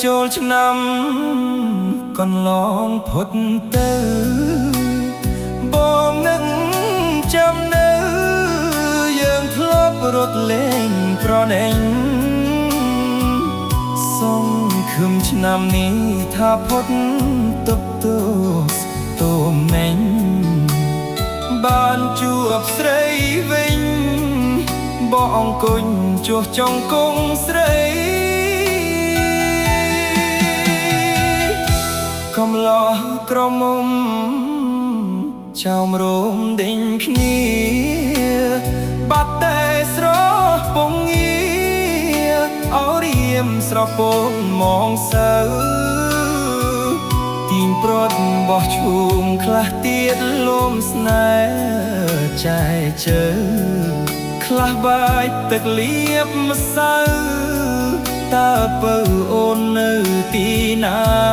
ចូលឆ្នាំកន្លងផុតទៅបងនឹងចាំនៅយើងធ្លាប់រត់លេងប្រណែងសង្ឃឹមឆ្នាំនេះថាផុតទុកទោសទោមមេញបានជួបស្រីវិញបងអង្គុញជួសចង់គង់ស្រីកំឡោះក្រមុំចោមរោមដេញគ្នាបាត់តែស្រស់ពងងាអោរៀមស្រពងមងសៅទីងព្រាត់បោះឈូងខ្លះទៀតលំស្នេហ៍ចែជើខ្លះបាយទឹកលៀបម្សៅតើពៅអូននៅទីណា